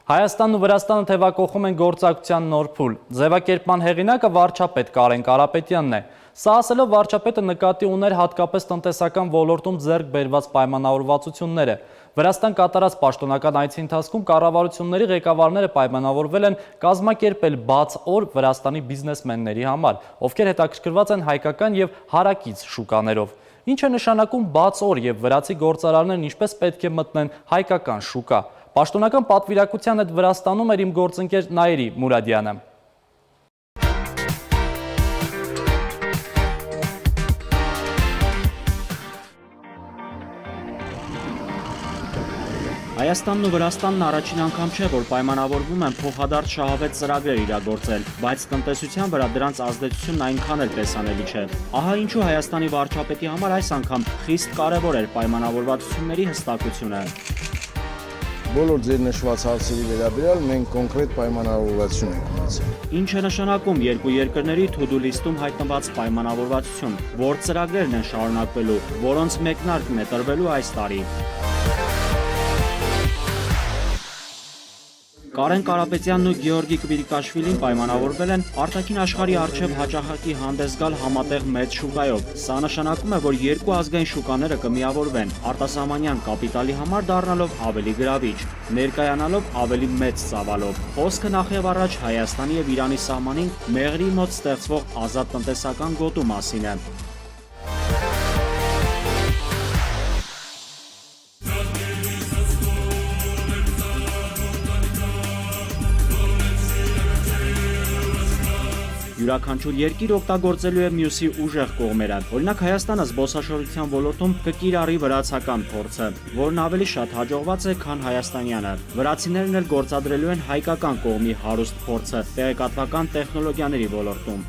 Հայաստանն ու Վրաստանը թևակողում են գործակցության նոր փուլ։ Ձևակերպման հեղինակը վարչապետ Կարեն Կարապետյանն է։ Սա ասելով վարչապետը նկատի ուներ հատկապես տնտեսական ոլորտում ձեռք բերված պայմանավորվածությունները։ Վրաստան կատարած պաշտոնական այցի ընթացքում կառավարությունների ղեկավարները պայմանավորվել են կազմակերպել բաց օր Վրաստանի բիզնեսմենների համար, ովքեր հետաքրքրված են հայկական եւ հարակից շուկաներով։ Ինչ է նշանակում բաց օր եւ վրացի գործարարներն ինչպես պետք է մտնեն հայկական շուկա։ Պաշտոնական պատվիրակության հետ Վրաստանում էր իմ գործընկեր Նայիրի Մուրադյանը։ Հայաստանն ու Վրաստանն առաջին անգամ չէ, որ պայմանավորվում են փոխադարձ շահավետ ծրագրեր իրագործել, բայց տնտեսության վրա դրանց ազդեցությունն այնքան էլ տեսանելի չէ։ Ահա ինչու Հայաստանի վարչապետի համար այս անգամ խիստ կարևոր էր պայմանավորվածությունների հստակությունը։ Բոլոր ձեր նշված հարցերի վերաբերյալ մենք կոնկրետ պայմանավորվածություն ենք ունեցել։ Ինչ է նշանակում երկու երկրների to-do list-ում հայտնված պայմանավորվածություն, որ ծրագրերն են շարունակվելու, որոնց մեկնարկն է տրվելու այս տարի։ Կարեն Կարապետյանն ու Գեորգի Կվիրիկաշվիլին պայմանավորվել են արտաքին աշխարհի առջև հաճախակի հանդես գալ համատեղ մեծ շուկայով։ Սա նշանակում է, որ երկու ազգային շուկաները կմիավորվեն, արտասահմանյան կապիտալի համար դառնալով ավելի գրավիչ, ներկայանալով ավելի մեծ ծավալով։ Խոսքը նախ եւ առաջ Հայաստանի եւ Իրանի սահմանին Մեղրի մոտ ստեղծվող ազատ տնտեսական գոտու մասին է։ Յուրաքանչյուր երկիր օգտագործելու է մյուսի ուժեղ կողմերը։ Օրինակ Հայաստանը զբոսաշրջության ոլորտում կկիրառի վրացական փորձը, որն ավելի շատ հաջողված է, քան հայաստանյանը։ Վրացիներն էլ գործադրելու են հայկական կողմի հարուստ փորձը տեղեկատվական տեխնոլոգիաների ոլորտում։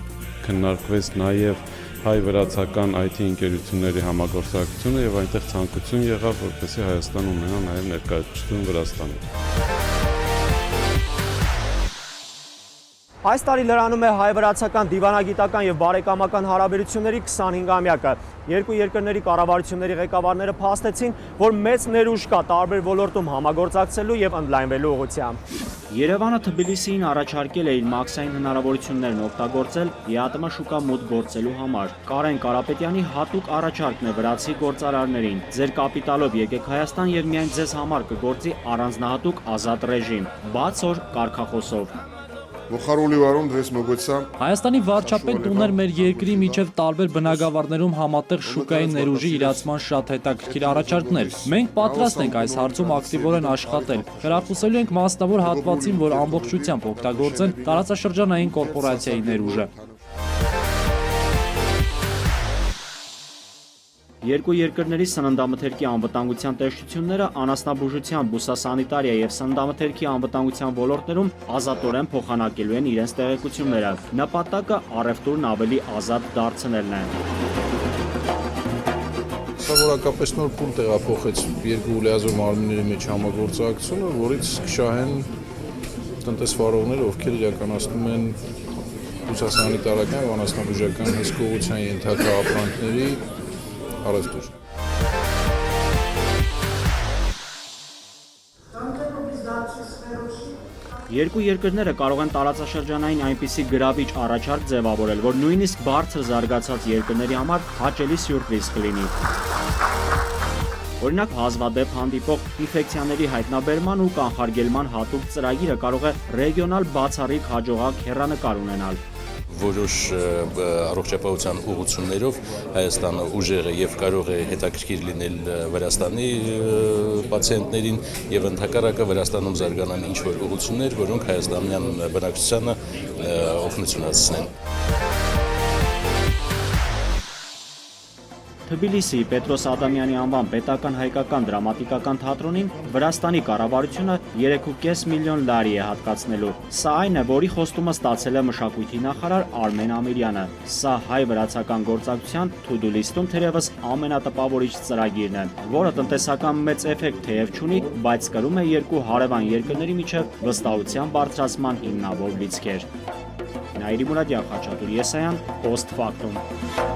Քննարկվեց նաև հայ-վրացական IT ընկերությունների համագործակցությունը եւ այնտեղ ցանկություն եղավ, որպեսզի Հայաստանը ունենա նաև ներկայացություն Վրաստանում։ Այս տարի լրանում է հայ-վրացական դիվանագիտական եւ բարեկամական հարաբերությունների 25-ամյակը։ Երկու երկրների կառավարությունների ղեկավարները փաստեցին, որ մեծ ներուժ կա տարբեր ոլորտում համագործակցելու եւ ընդլայնվելու ուղղությամբ։ Երևանը Թբիլիսիին առաջարկել է իր մաքսային հնարավորություններն օգտագործել ԵԱՏՄ շուկա մուտք գործելու համար։ Կարեն Կարապետյանի հատուկ առաջարկն է վրացի գործարարներին։ Ձեր կապիտալով եկեք Հայաստան եւ միայն ձեզ համար կգործի առանձնահատուկ ազատ ռեժիմ, բաց օր կարգախոսով։ Հայաստանի վարչապետն ուներ մեր երկրի միջև տարբեր բնագավառներում համատեղ շուկային ներուժի իրացման շատ հետաքրքիր առաջարկներ։ Մենք պատրաստ ենք այս հարցում ակտիվորեն աշխատել։ Խրախուսելու ենք մասնավոր հատվածին, որ ամբողջությամբ օգտագործեն տարածաշրջանային կորպորացիայի ներուժը։ Երկու երկրների սննդամթերքի անվտանգության տեսչությունները անասնաբուժության, բուսասանիտարիա եւ սննդամթերքի անվտանգության ոլորտներում ազատորեն փոխանակելու են իրենց տեղեկությունները։ Նպատակը առևտուրն ավելի ազատ դարձնելն է։ Սա որակապես նոր փուլ տեղափոխեց երկու լիազոր մարմինների մեջ համագործակցությունը, որից կշահեն տնտեսվարողներ, ովքեր իրականացնում են բուսասանիտարական եւ անասնաբուժական հսկողության ենթակա ապրանքների առևտուր։ Երկու երկրները կարող են տարածաշրջանային այնպիսի գրավիչ առաջարկ ձևավորել, որ նույնիսկ բարձր զարգացած երկրների համար հաճելի սյուրպրիզ կլինի։ Օրինակ հազվադեպ հանդիպող ինֆեկցիաների հայտնաբերման ու կանխարգելման հատուկ ծրագիրը կարող է ռեգիոնալ բացառիկ հաջողակ հեռանկար ունենալ։ Որոշ առողջապահության ուղղություններով Հայաստանը ուժեղ է եւ կարող է հետաքրքիր լինել Վրաստանի պացիենտներին եւ ընդհակառակը Վրաստանում զարգանան ինչ-որ ուղղություններ, որոնք հայաստանյան բնակչությանը օգնություն հասցնեն։ Թբիլիսիի Պետրոս Ադամյանի անվան պետական հայկական դրամատիկական թատրոնին Վրաստանի կառավարությունը 3.5 միլիոն լարի է հատկացնելու։ Սա այն է, որի խոստումը ստացել է մշակույթի նախարար Արմեն Ամիրյանը։ Սա հայ-վրացական գործակցության to-do list-ում թերևս ամենատպավորիչ ծրագիրն է, որը տնտեսական մեծ էֆեկտ թեև չունի, բայց կրում է երկու հարևան երկրների միջև վստահության բարձրացման հիմնավոր լիցքեր։ Նայիրի Մուրադյան, Խաչատուր Եսայան, Post Factum։